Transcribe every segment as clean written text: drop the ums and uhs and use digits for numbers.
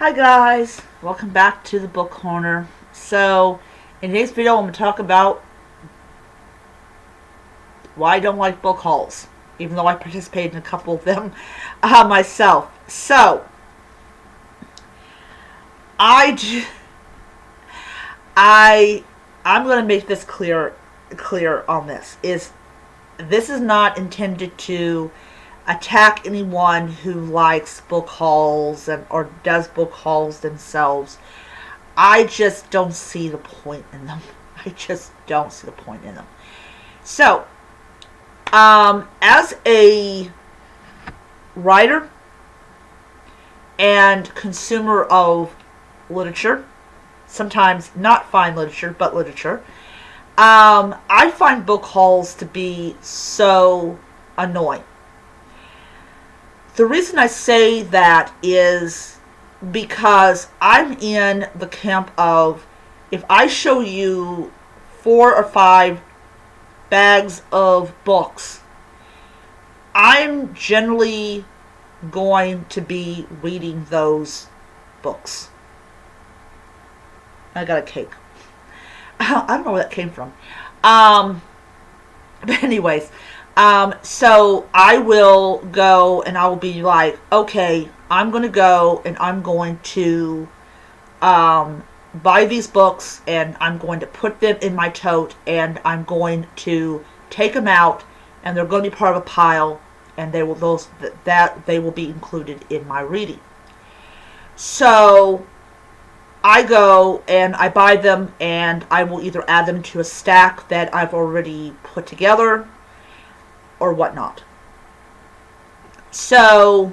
Hi guys, welcome back to the Book Corner. So, in today's video I'm going to talk about why I don't like book hauls, even though I participated in a couple of them myself. So, I, I, I'm going to make this clear on this is not intended to attack anyone who likes book hauls or does book hauls themselves. I just don't see the point in them. I just don't see the point in them. So, as a writer and consumer of literature, sometimes not fine literature, but literature, I find book hauls to be so annoying. The reason I say that is because I'm in the camp of, if I show you 4 or 5 bags of books, I'm generally going to be reading those books. I got a cake. I don't know where that came from. But anyways, so I will go and I will be like, okay, I'm going to go and I'm going to buy these books and I'm going to put them in my tote and I'm going to take them out and they're going to be part of a pile and they will be included in my reading. So I go and I buy them and I will either add them to a stack that I've already put together or whatnot. So,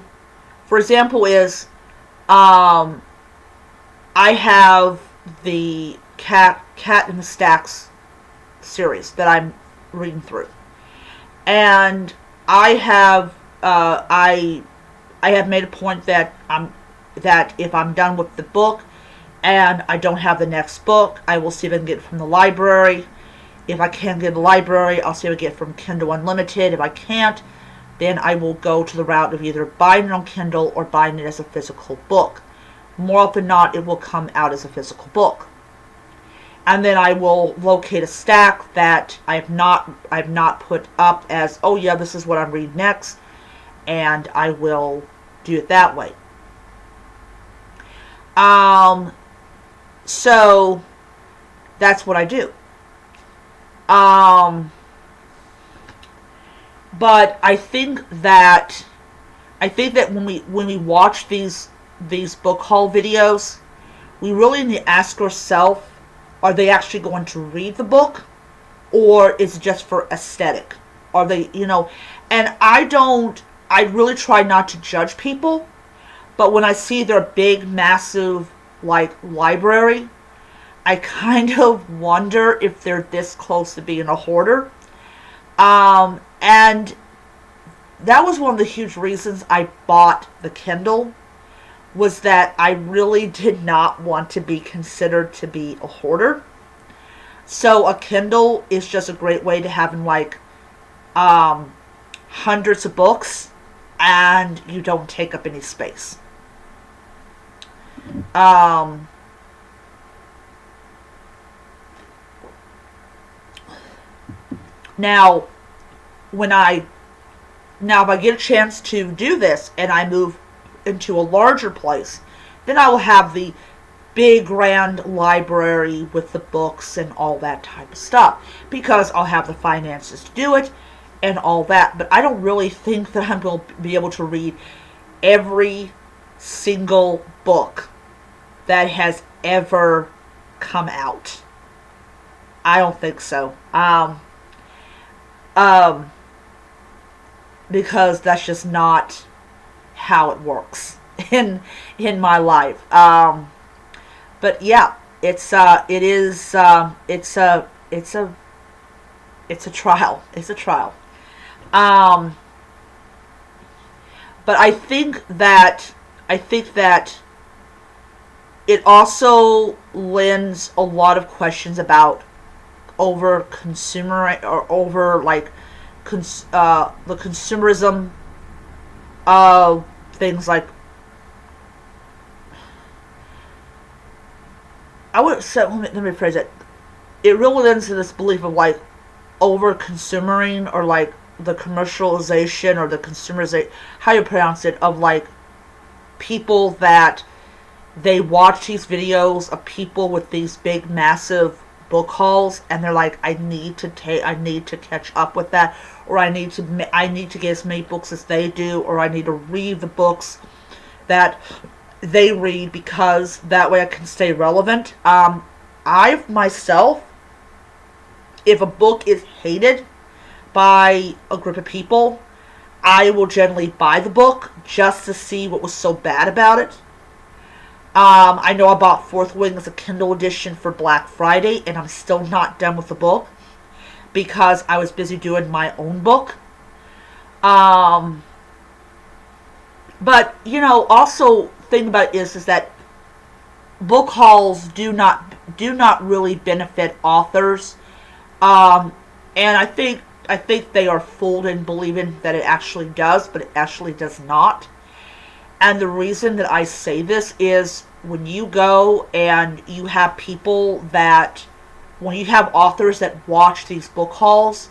for example, I have the Cat in the Stacks series that I'm reading through, and I have made a point that if I'm done with the book and I don't have the next book, I will see if I can get it from the library. If I can't get it in the library, I'll see if I can get it from Kindle Unlimited. If I can't, then I will go to the route of either buying it on Kindle or buying it as a physical book. More often than not, it will come out as a physical book. And then I will locate a stack that I've not put up as, oh yeah, this is what I'm reading next, and I will do it that way. So that's what I do. But I think that when we watch these book haul videos, we really need to ask ourselves, are they actually going to read the book, or is it just for aesthetic? Are they, and I really try not to judge people, but when I see their big, massive, library, I kind of wonder if they're this close to being a hoarder. And that was one of the huge reasons I bought the Kindle, was that I really did not want to be considered to be a hoarder. So a Kindle is just a great way to having hundreds of books and you don't take up any space. Now, if I get a chance to do this and I move into a larger place, then I will have the big grand library with the books and all that type of stuff, because I'll have the finances to do it and all that. But I don't really think that I'm going to be able to read every single book that has ever come out. I don't think so. Because that's just not how it works in my life. But yeah, it's a trial. It's a trial. But I think that it also lends a lot of questions about over consumer, or over the consumerism of things like I would say, let me rephrase it. It really lends to this belief of like over consumering, or like the commercialization or the consumerization, how you pronounce it, of like people that they watch these videos of people with these big massive book hauls, and they're like, I need to catch up with that, or I need to get as many books as they do, or I need to read the books that they read, because that way I can stay relevant. I myself, if a book is hated by a group of people, I will generally buy the book just to see what was so bad about it. I know I bought Fourth Wing as a Kindle edition for Black Friday, and I'm still not done with the book because I was busy doing my own book. But also thing about it is that book hauls do not really benefit authors, and I think they are fooled in believing that it actually does, but it actually does not. And the reason that I say this is when you go and you have when you have authors that watch these book hauls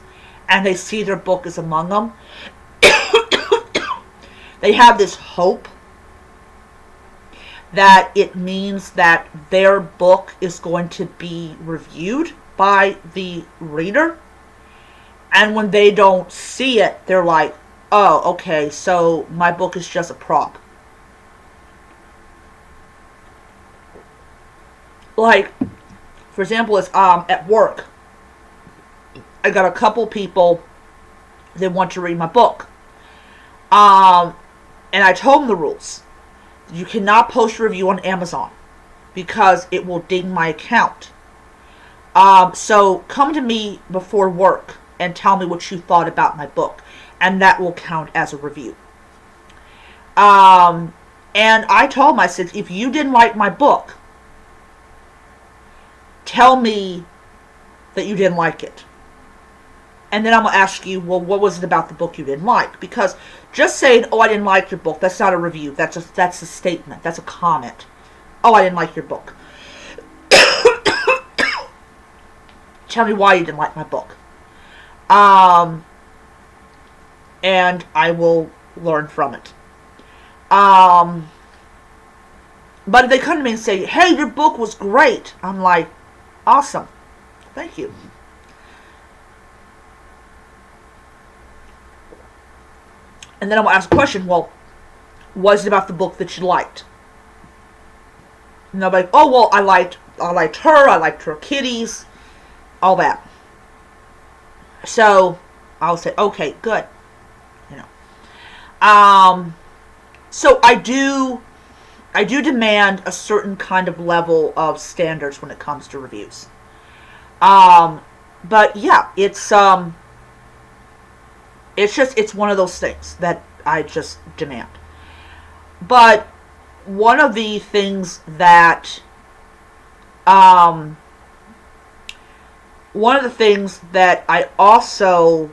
and they see their book is among them, they have this hope that it means that their book is going to be reviewed by the reader. And when they don't see it, they're like, oh, okay, so my book is just a prop. Like, for example, it's at work. I got a couple people that want to read my book. And I told them the rules. You cannot post a review on Amazon because it will ding my account. So come to me before work and tell me what you thought about my book, and that will count as a review. And I told them, I said, if you didn't like my book, tell me that you didn't like it. And then I'm going to ask you, well, what was it about the book you didn't like? Because just saying, oh, I didn't like your book, that's not a review. That's a statement. That's a comment. Oh, I didn't like your book. Tell me why you didn't like my book. And I will learn from it. But if they come to me and say, hey, your book was great, I'm like, awesome. Thank you. And then I'm going to ask a question, well, what is it about the book that you liked? And they'll be like, oh, well, I liked her kitties, all that. So I'll say, okay, good. So I do demand a certain kind of level of standards when it comes to reviews. But yeah, it's one of those things that I just demand. But one of the things that I also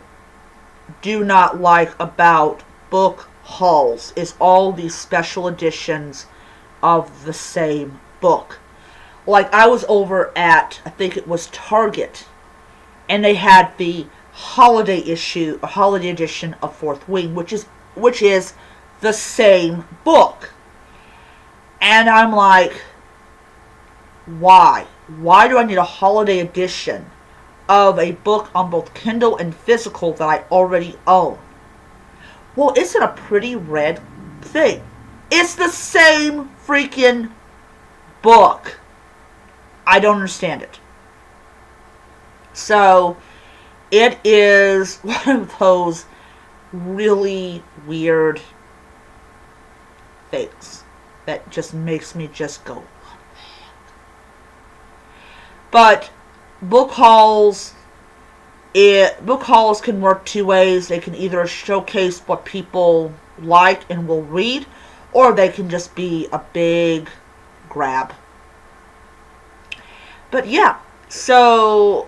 do not like about book hauls is all these special editions of the same book. Like, I was over at, I think it was Target, and they had the holiday edition of Fourth Wing, which is the same book. And I'm like, why? Why do I need a holiday edition of a book on both Kindle and physical that I already own? Well, isn't a pretty red thing? It's the same freaking book. I don't understand it. So, it is one of those really weird things that just makes me just go, what the heck? But book hauls can work two ways. They can either showcase what people like and will read, or they can just be a big grab. But yeah, so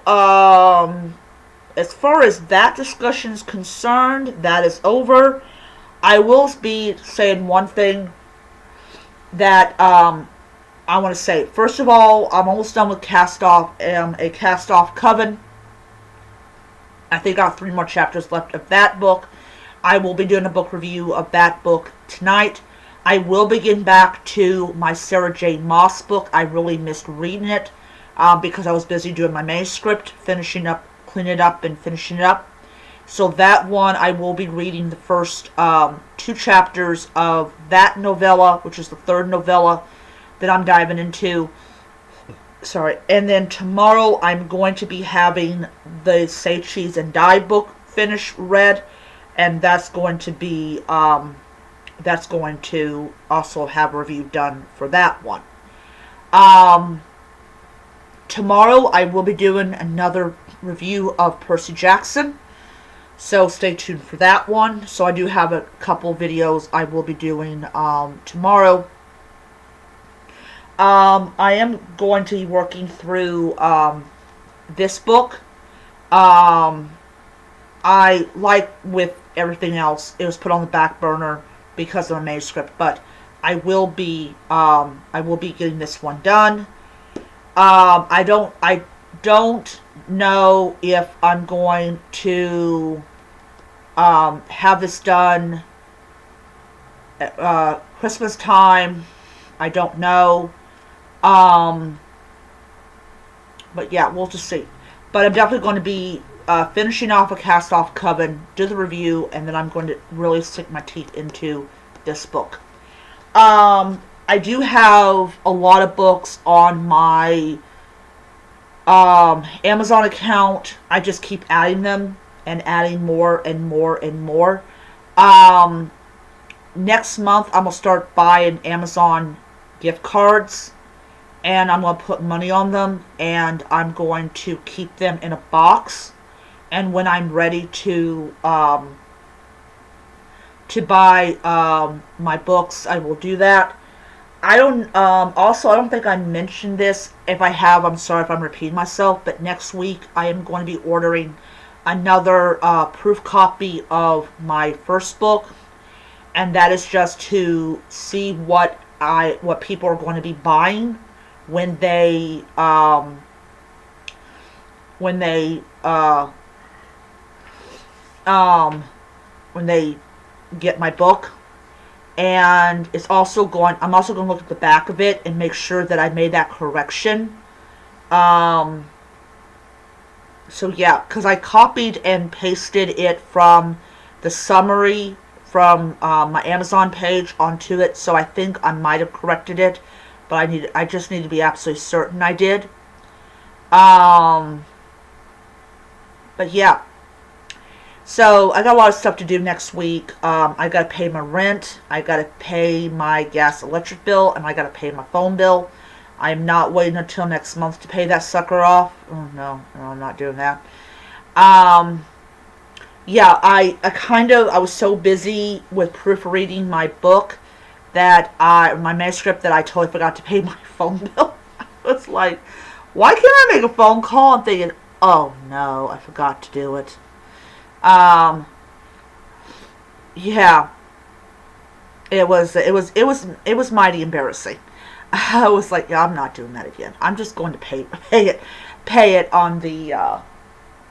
as far as that discussion is concerned, that is over. I will be saying one thing, that I want to say, first of all, I'm almost done with a Cast Off Coven. I think I got 3 more chapters left of that book. I will be doing a book review of that book tonight. I will be getting back to my Sarah J. Maas book. I really missed reading it because I was busy doing my manuscript, finishing up, cleaning it up, and finishing it up. So that one, I will be reading the first 2 chapters of that novella, which is the 3rd novella that I'm diving into. Sorry. And then tomorrow, I'm going to be having the Say Cheese and Die book finished read, and that's going to be also have a review done for that one. Tomorrow, I will be doing another review of Percy Jackson. So stay tuned for that one. So I do have a couple videos I will be doing tomorrow. I am going to be working through this book. I, like with everything else, it was put on the back burner because of a manuscript, but I will be getting this one done. I don't know if I'm going to have this done at Christmas time. I don't know. But yeah, we'll just see. But I'm definitely going to be finishing off a Cast Off Coven, do the review, and then I'm going to really sink my teeth into this book. I do have a lot of books on my Amazon account. I just keep adding them and adding more and more and more. Next month, I'm going to start buying Amazon gift cards, and I'm going to put money on them, and I'm going to keep them in a box, and when I'm ready to buy my books, I will do that. I don't think I mentioned this. If I have, I'm sorry if I'm repeating myself, but next week I am going to be ordering another proof copy of my first book, and that is just to see what people are going to be buying when they get my book. And I'm also going to look at the back of it and make sure that I made that correction. So yeah, because I copied and pasted it from the summary from my Amazon page onto it, so I think I might have corrected it, but I just need to be absolutely certain I did. But yeah. So, I got a lot of stuff to do next week. I gotta pay my rent, I gotta pay my gas electric bill, and I gotta pay my phone bill. I'm not waiting until next month to pay that sucker off. Oh, no, I'm not doing that. Yeah, I was so busy with proofreading my book my manuscript, that I totally forgot to pay my phone bill. I was like, why can't I make a phone call? I'm thinking, oh no, I forgot to do it. Yeah, it was mighty embarrassing. I was like, yeah, I'm not doing that again. I'm just going to pay it on the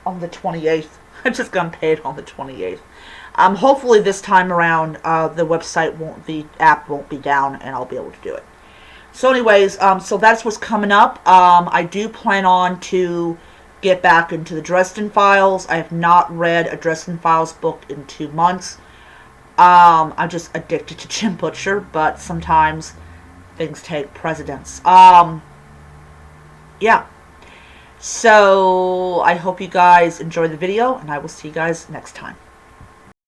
28th. I'm just going to pay it on the 28th. Hopefully this time around, the app won't be down, and I'll be able to do it. So anyways, so that's what's coming up. I do plan on to get back into the Dresden Files. I have not read a Dresden Files book in 2 months. I'm just addicted to Jim Butcher, but sometimes things take precedence. Yeah. So I hope you guys enjoyed the video, and I will see you guys next time.